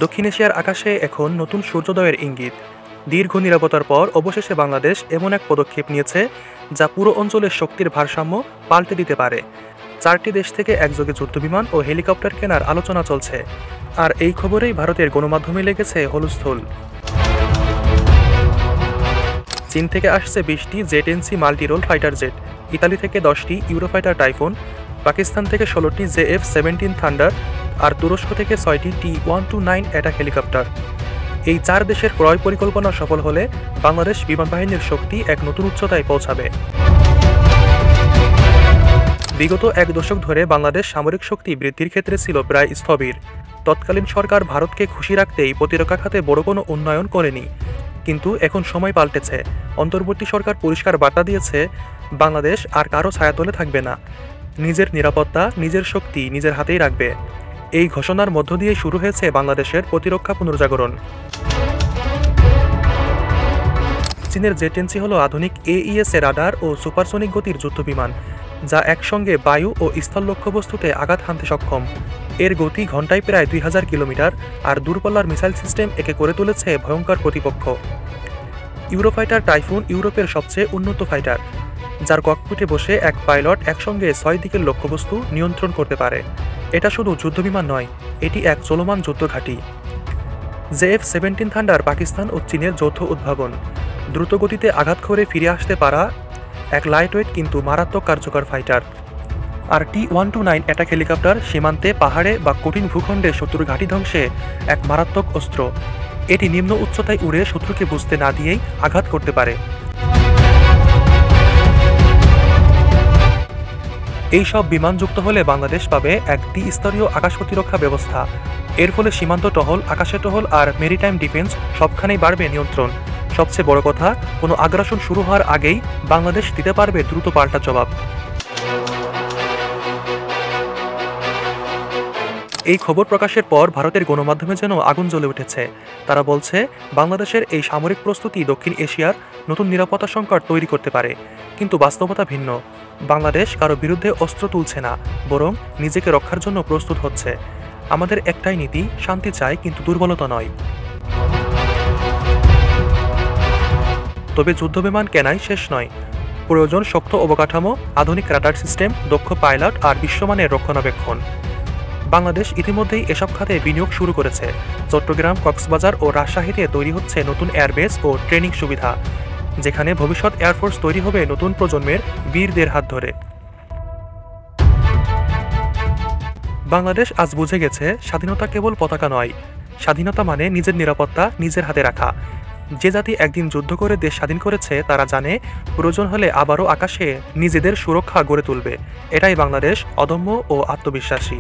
দক্ষিণ এশিয়ার আকাশে এখন নতুন সূর্যোদয়ের ইঙ্গিত। দীর্ঘ নিরাপত্তার পর অবশেষে বাংলাদেশ এমন এক পদক্ষেপ নিয়েছে যা পুরো অঞ্চলের শক্তির ভারসাম্য পাল্টে দিতে পারে। 4টি দেশ থেকে একযোগে যুদ্ধবিমান ও হেলিকপ্টার কেনার আলোচনা চলছে, আর এই খবরেই ভারতের গণমাধ্যমে লেগেছে হুলস্থুল। চীন থেকে আসছে 20টি জেট-এনসি মাল্টি-রোল ফাইটার জেট, ইতালি থেকে 10টি ইউরোফাইটার টাইফুন, পাকিস্তান থেকে 16টি JF-17 থান্ডার আর তুরস্ক থেকে 6টি T-129 অ্যাটাক হেলিকপ্টার। এই 4 দেশের ক্রয় পরিকল্পনা সফল হলে বাংলাদেশ বিমান বাহিনীর শক্তি এক নতুন উচ্চতায় পৌঁছাবে। বিগত 1 দশক ধরে বাংলাদেশ সামরিক শক্তি বৃদ্ধির ক্ষেত্রে ছিল প্রায় স্থবির। তৎকালীন সরকার ভারতকে খুশি রাখতেই প্রতিরক্ষা খাতে বড় কোনো উন্নয়ন করেনি, কিন্তু এখন সময় পাল্টেছে। অন্তর্বর্তী সরকার পরিষ্কার বার্তা দিয়েছে, বাংলাদেশ আর কারো ছায়াতলে থাকবে না, নিজের নিরাপত্তা, নিজের শক্তি নিজের হাতেই রাখবে। এই ঘোষণার মধ্য দিয়ে শুরু হয়েছে বাংলাদেশের প্রতিরক্ষা পুনর্জাগরণ। চীনের জেট-এনসি হল আধুনিক AES রাডার ও সুপারসনিক গতির যুদ্ধবিমান, যা একসঙ্গে বায়ু ও স্থল লক্ষ্যবস্তুতে আঘাত হানতে সক্ষম। এর গতি ঘন্টায় প্রায় 2000 কিলোমিটার, আর দূরপাল্লার মিসাইল সিস্টেম একে করে তুলেছে ভয়ঙ্কর প্রতিপক্ষ। ইউরোফাইটার টাইফুন ইউরোপের সবচেয়ে উন্নত ফাইটার, যার ককপিটে বসে এক পাইলট একসঙ্গে 6 দিকের লক্ষ্যবস্তু নিয়ন্ত্রণ করতে পারে। এটা শুধু যুদ্ধবিমান নয়, এটি এক চলমান যুদ্ধঘাঁটি। JF-17 থান্ডার পাকিস্তান ও চীনের যৌথ উদ্ভাবন, দ্রুতগতিতে আঘাত করে ফিরে আসতে পারা এক লাইটওয়েট কিন্তু মারাত্মক কার্যকর ফাইটার। আর T-129 অ্যাটাক হেলিকপ্টার সীমান্তে, পাহাড়ে বা কঠিন ভূখণ্ডে শত্রুর ঘাঁটি ধ্বংসে এক মারাত্মক অস্ত্র। এটি নিম্ন উচ্চতায় উড়ে শত্রুকে বুঝতে না দিয়েই আঘাত করতে পারে। এই সব বিমান যুক্ত হলে বাংলাদেশ পাবে এক দ্বিস্তরীয় আকাশ প্রতিরক্ষা ব্যবস্থা। এর ফলে সীমান্ত টহল, আকাশে টহল আর মেরিটাইম ডিফেন্স সবখানেই বাড়বে নিয়ন্ত্রণ। সবচেয়ে বড় কথা, কোনো আগ্রাসন শুরু হওয়ার আগেই বাংলাদেশ দিতে পারবে দ্রুত পাল্টা জবাব। এই খবর প্রকাশের পর ভারতের গণমাধ্যমে যেন আগুন জ্বলে উঠেছে। তারা বলছে, বাংলাদেশের এই সামরিক প্রস্তুতি দক্ষিণ এশিয়ার নতুন নিরাপত্তা সংকট তৈরি করতে পারে। কিন্তু বাস্তবতা ভিন্ন। বাংলাদেশ কারো বিরুদ্ধে অস্ত্র তুলছে না, বরং নিজেকে রক্ষার জন্য প্রস্তুত হচ্ছে। আমাদের একটাই নীতি, শান্তি চাই কিন্তু দুর্বলতা নয়। তবে যুদ্ধবিমান কেনাই শেষ নয়। প্রয়োজন শক্ত অবকাঠামো, আধুনিক রাডার সিস্টেম, দক্ষ পাইলট আর বিশ্বমানের রক্ষণাবেক্ষণ। বাংলাদেশ ইতিমধ্যেই এসব খাতে বিনিয়োগ শুরু করেছে। চট্টগ্রাম, কক্সবাজার ও রাজশাহীতে তৈরি হচ্ছে নতুন এয়ারবেস ও ট্রেনিং সুবিধা, যেখানে ভবিষ্যৎ এয়ারফোর্স তৈরি হবে নতুন প্রজন্মের বীরদের হাত ধরে। বাংলাদেশ আজ বুঝে গেছে, স্বাধীনতা কেবল পতাকা নয়, স্বাধীনতা মানে নিজের নিরাপত্তা নিজের হাতে রাখা। যে জাতি একদিন যুদ্ধ করে দেশ স্বাধীন করেছে, তারা জানে প্রয়োজন হলে আবারও আকাশে নিজেদের সুরক্ষা গড়ে তুলবে। এটাই বাংলাদেশ, অদম্য ও আত্মবিশ্বাসী।